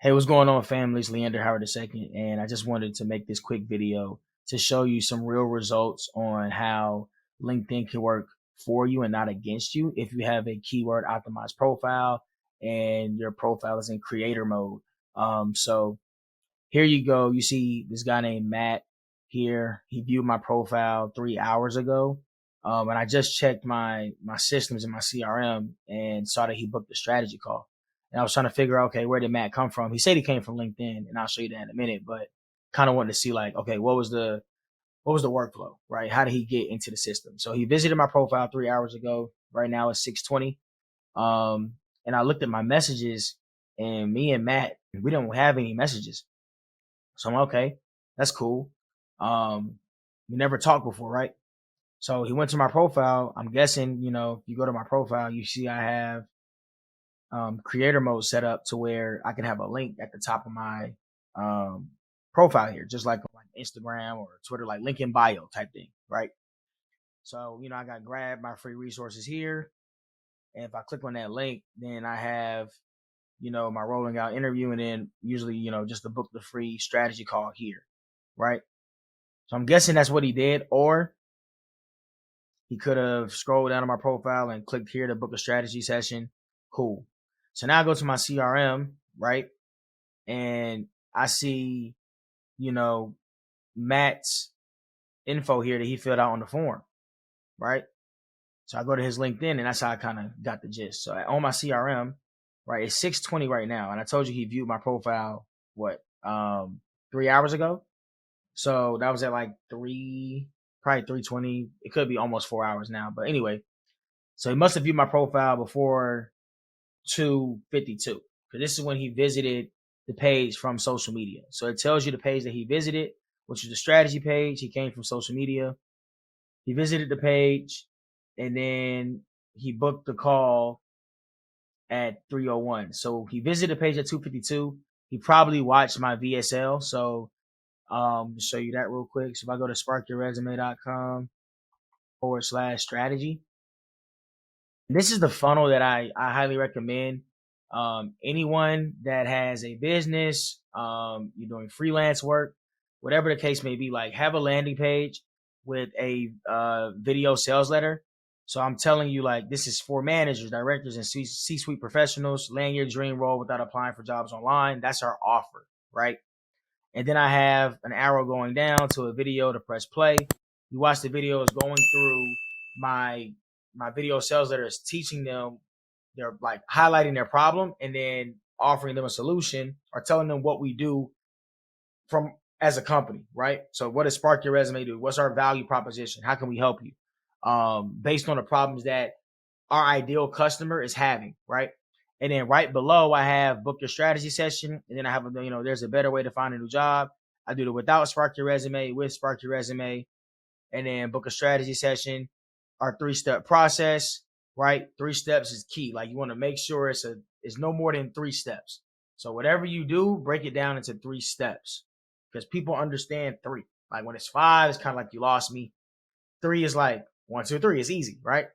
Hey, what's going on, family? It's Leander Howard II, and I just wanted to make this quick video to show you some real results on how LinkedIn can work for you and not against you if you have a keyword optimized profile and your profile is in creator mode. So here you go. You see this guy named Matt here. He viewed my profile 3 hours ago. And I just checked my systems in my CRM and saw that he booked a strategy call. And I was trying to figure out, okay, where did Matt come from? He said he came from LinkedIn, and I'll show you that in a minute, but kind of wanted to see like, okay, what was the workflow, right? How did he get into the system? So he visited my profile 3 hours ago. Right now it's 6:20. And I looked at my messages, and me and Matt, we don't have any messages. So I'm okay, that's cool. We never talked before, right? So he went to my profile. I'm guessing, if you go to my profile, you see I have creator mode set up to where I can have a link at the top of my profile here, just like Instagram or Twitter, like link in bio type thing, right? So, I got grab my free resources here. And if I click on that link, then I have, my rolling out interview, and then usually, just to book the free strategy call here, right? So I'm guessing that's what he did, or he could have scrolled down to my profile and clicked here to book a strategy session. Cool. So now I go to my CRM, right? And I see, Matt's info here that he filled out on the form, right? So I go to his LinkedIn, and that's how I kind of got the gist. So on my CRM, right, it's 6:20 right now. And I told you he viewed my profile, 3 hours ago? So that was at like probably 3:20. It could be almost 4 hours now. But anyway, so he must have viewed my profile before 2:52. Because this is when he visited the page from social media. So it tells you the page that he visited, which is the strategy page. He came from social media. He visited the page, and then he booked the call at 3:01. So he visited the page at 2:52. He probably watched my VSL. So to show you that real quick. So if I go to sparkyourresume.com/strategy, this is the funnel that I highly recommend. Anyone that has a business, you're doing freelance work, whatever the case may be, like have a landing page with a video sales letter. So I'm telling you, like, this is for managers, directors, and C-suite professionals. Land your dream role without applying for jobs online. That's our offer, right? And then I have an arrow going down to a video to press play. You watch the video is going through my video sales letter is teaching them, they're like highlighting their problem and then offering them a solution or telling them what we do from as a company, right? So what does Spark Your Resume do? What's our value proposition? How can we help you? Based on the problems that our ideal customer is having, right? And then right below, I have book your strategy session. And then I have, there's a better way to find a new job. I do it without Spark Your Resume, with Spark Your Resume, and then book a strategy session. Our 3-step process, right? 3 steps is key. Like you want to make sure it's no more than 3 steps. So whatever you do, break it down into 3 steps because people understand 3. Like when it's 5, it's kind of like you lost me. 3 is like 1, 2, 3. It's easy, right?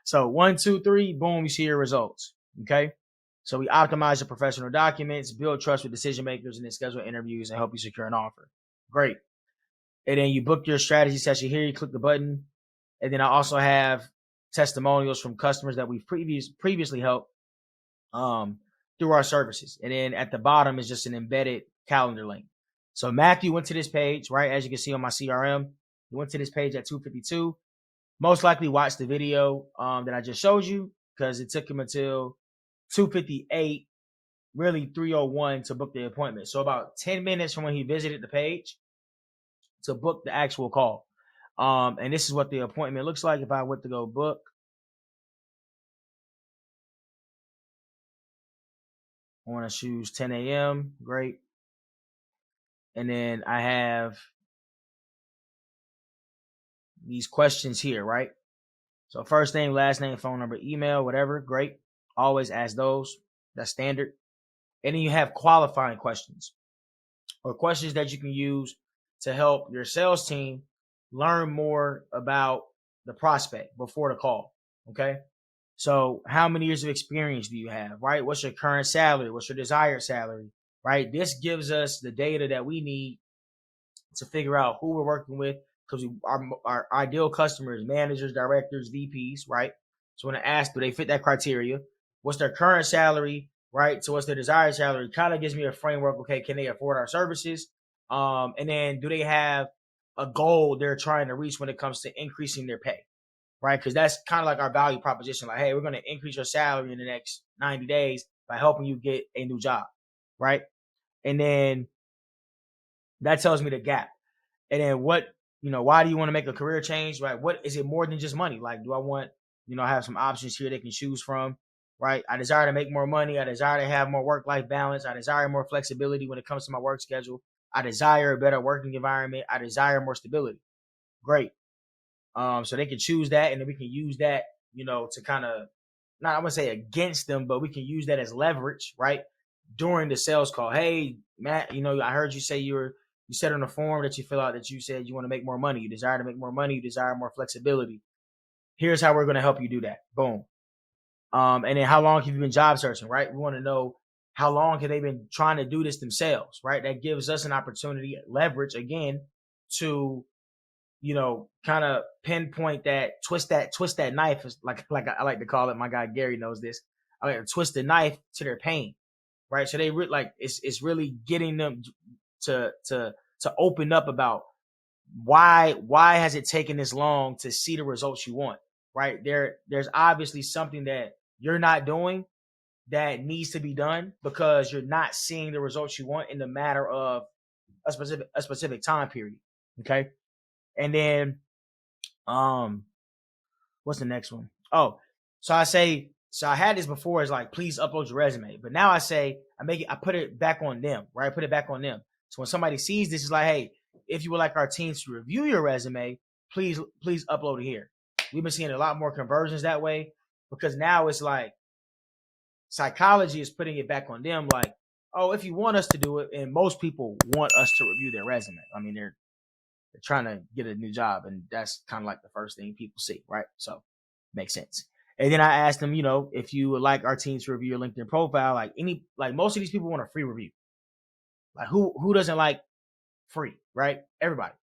So 1, 2, 3, boom, you see your results. Okay. So we optimize your professional documents, build trust with decision makers, and then schedule interviews and help you secure an offer. Great. And then you book your strategy session here. You click the button. And then I also have testimonials from customers that we've previously helped through our services. And then at the bottom is just an embedded calendar link. So Matthew went to this page, right? As you can see on my CRM, he went to this page at 2:52. Most likely watched the video that I just showed you because it took him until 2:58, really 3:01 to book the appointment. So about 10 minutes from when he visited the page to book the actual call. And this is what the appointment looks like if I went to go book. I want to choose 10 a.m. Great. And then I have these questions here, right? So first name, last name, phone number, email, whatever. Great. Always ask those. That's standard. And then you have qualifying questions or questions that you can use to help your sales team learn more about the prospect before the call. Okay. So how many years of experience do you have, right? What's your current salary? What's your desired salary, right? This gives us the data that we need to figure out who we're working with, because our ideal customers, managers, directors, VPs, right? So when I ask, do they fit that criteria? What's their current salary, right? So what's their desired salary? Kind of gives me a framework. Okay, can they afford our services? And then do they have a goal they're trying to reach when it comes to increasing their pay, right? Because that's kind of like our value proposition. Like, hey, we're going to increase your salary in the next 90 days by helping you get a new job, right? And then that tells me the gap. And then why do you want to make a career change, right? What is it more than just money? Like, do I want, I have some options here they can choose from, right? I desire to make more money. I desire to have more work-life balance. I desire more flexibility when it comes to my work schedule. I desire a better working environment. I desire more stability. Great. So they can choose that, and then we can use that, to kind of, not I wouldn't say against them, but we can use that as leverage, right? During the sales call. Hey, Matt, I heard you say you said on the form that you fill out that you said you want to make more money. You desire to make more money. You desire more flexibility. Here's how we're going to help you do that. Boom. And then how long have you been job searching, right? We want to know how long have they been trying to do this themselves, right? That gives us an opportunity, leverage again, to kind of pinpoint that, twist that knife, like I like to call it. My guy Gary knows this. I like to twist the knife to their pain, right? So they it's really getting them to open up about why has it taken this long to see the results you want, right? There's obviously something that you're not doing that needs to be done because you're not seeing the results you want in the matter of a specific time period. Okay. And then, what's the next one? Oh, so I had this before. It's like, please upload your resume. But now I say, I put it back on them, right? I put it back on them. So when somebody sees this, it's like, hey, if you would like our team to review your resume, please upload it here. We've been seeing a lot more conversions that way, because now it's like psychology is putting it back on them. Like, oh, if you want us to do it, and most people want us to review their resume. I mean, they're trying to get a new job, and that's kind of like the first thing people see, right? So makes sense. And then I asked them, if you would like our team to review your LinkedIn profile, like most of these people want a free review. Like who doesn't like free, right? Everybody.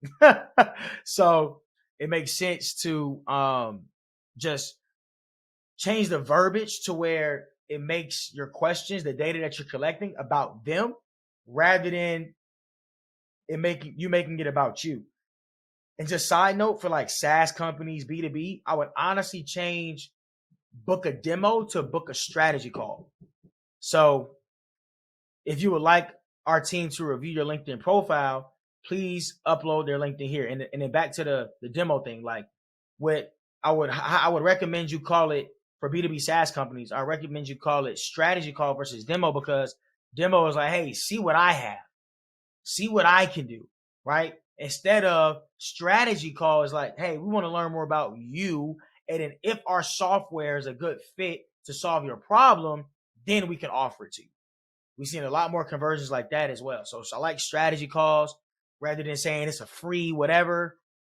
So it makes sense to just change the verbiage to where it makes your questions, the data that you're collecting, about them, rather than making it about you. And just side note, for like SaaS companies, B2B, I would honestly change book a demo to book a strategy call. So if you would like our team to review your LinkedIn profile, please upload their LinkedIn here. And then back to the demo thing, like what I would recommend you call it for B2B SaaS companies. I recommend you call it strategy call versus demo, because demo is like, hey, see what I have, see what I can do, right? Instead of strategy call is like, hey, we want to learn more about you. And then if our software is a good fit to solve your problem, then we can offer it to you. We've seen a lot more conversions like that as well. So I like strategy calls rather than saying it's a free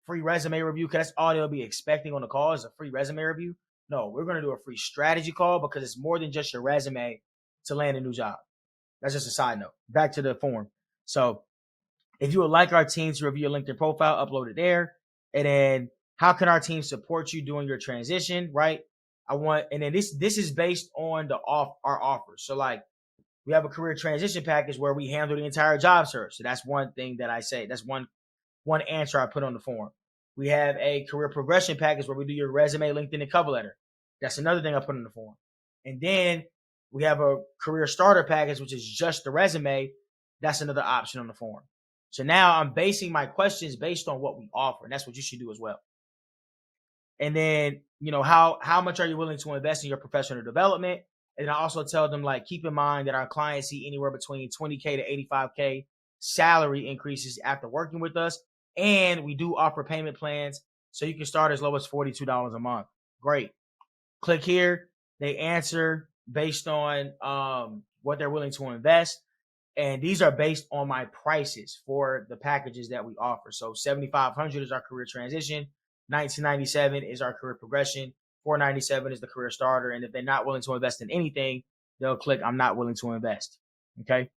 resume review, because that's all they'll be expecting on the call is a free resume review. No, we're going to do a free strategy call, because it's more than just your resume to land a new job. That's just a side note. Back to the form. So if you would like our team to review your LinkedIn profile, upload it there. And then how can our team support you during your transition, right? And then this is based on our offers. So like, we have a career transition package where we handle the entire job search. So that's one thing that I say. That's one answer I put on the form. We have a career progression package where we do your resume, LinkedIn, and cover letter. That's another thing I put on the form. And then we have a career starter package, which is just the resume. That's another option on the form. So now I'm basing my questions based on what we offer. And that's what you should do as well. And then, how much are you willing to invest in your professional development? And I also tell them, like, keep in mind that our clients see anywhere between 20K to 85K salary increases after working with us. And we do offer payment plans, so you can start as low as $42 a month. Great. Click here. They answer based on what they're willing to invest. And these are based on my prices for the packages that we offer. So $7,500 is our career transition. $1,997 is our career progression. $497 is the career starter. And if they're not willing to invest in anything, they'll click I'm not willing to invest. Okay.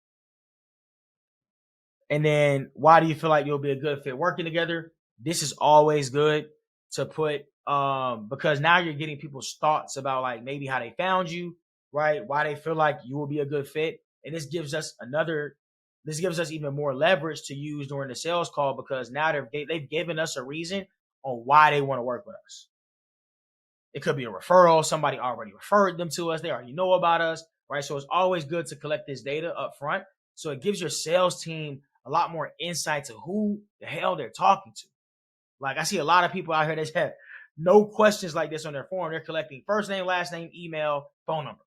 And then why do you feel like you'll be a good fit working together? This is always good to put because now you're getting people's thoughts about like maybe how they found you, right? Why they feel like you will be a good fit. And this gives us even more leverage to use during the sales call because now they've given us a reason on why they want to work with us. It could be a referral. Somebody already referred them to us. They already know about us, right? So it's always good to collect this data up front. So it gives your sales team a lot more insight to who the hell they're talking to. Like I see a lot of people out here that have no questions like this on their form. They're collecting first name, last name, email, phone number.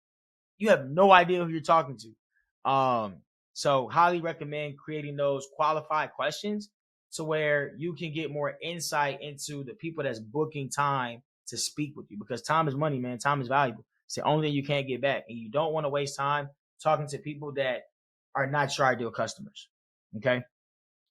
You have no idea who you're talking to. So highly recommend creating those qualified questions to where you can get more insight into the people that's booking time to speak with you because time is money, man. Time is valuable. It's the only thing you can't get back. And you don't want to waste time talking to people that are not your ideal customers. Okay.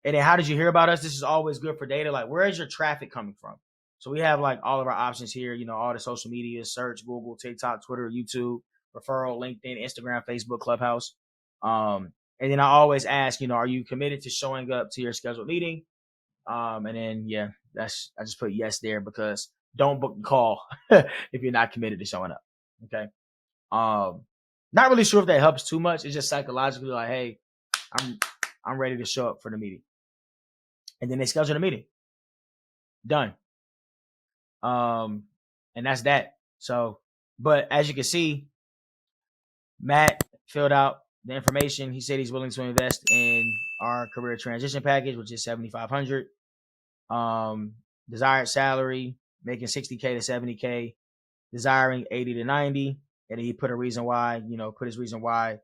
And then how did you hear about us? This is always good for data. Like, where is your traffic coming from? So we have like all of our options here, you know, all the social media, search, Google, TikTok, Twitter, YouTube, referral, LinkedIn, Instagram, Facebook, Clubhouse. And then I always ask, you know, are you committed to showing up to your scheduled meeting? And then, yeah, I just put yes there because don't book the call if you're not committed to showing up. Okay. Not really sure if that helps too much. It's just psychologically like, hey, I'm ready to show up for the meeting. And then they schedule the meeting. Done. And that's that. So, but as you can see, Matt filled out the information. He said he's willing to invest in our career transition package, which is $7,500. Desired salary, making $60K to $70K, desiring 80 to 90. And he put a reason why, you know, put his reason why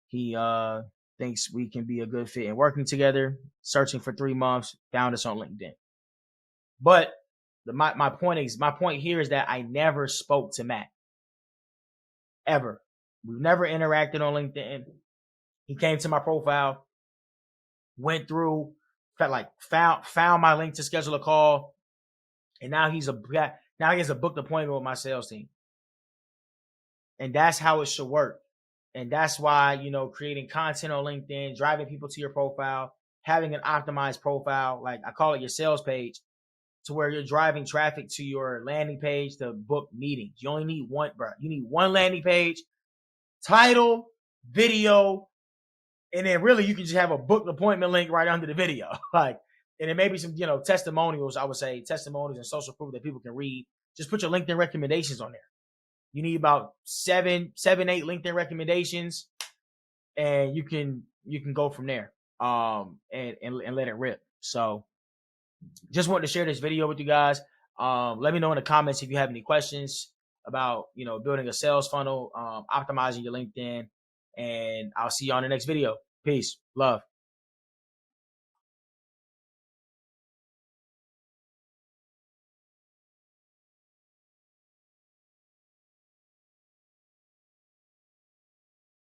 he thinks we can be a good fit in working together, searching for 3 months, found us on LinkedIn. But my point here is that I never spoke to Matt. Ever. We've never interacted on LinkedIn. He came to my profile, went through, found my link to schedule a call, and now he has a booked appointment with my sales team. And that's how it should work. And that's why, you know, creating content on LinkedIn, driving people to your profile, having an optimized profile, like I call it your sales page, to where you're driving traffic to your landing page to book meetings. You only need one, bro. You need one landing page, title, video, and then really you can just have a booked appointment link right under the video. Like, and then maybe some, you know, testimonials, I would say testimonials and social proof that people can read. Just put your LinkedIn recommendations on there. You need about 8 LinkedIn recommendations, and you can go from there. And let it rip. So just wanted to share this video with you guys. Let me know in the comments if you have any questions about, you know, building a sales funnel, optimizing your LinkedIn, and I'll see you on the next video. Peace. Love.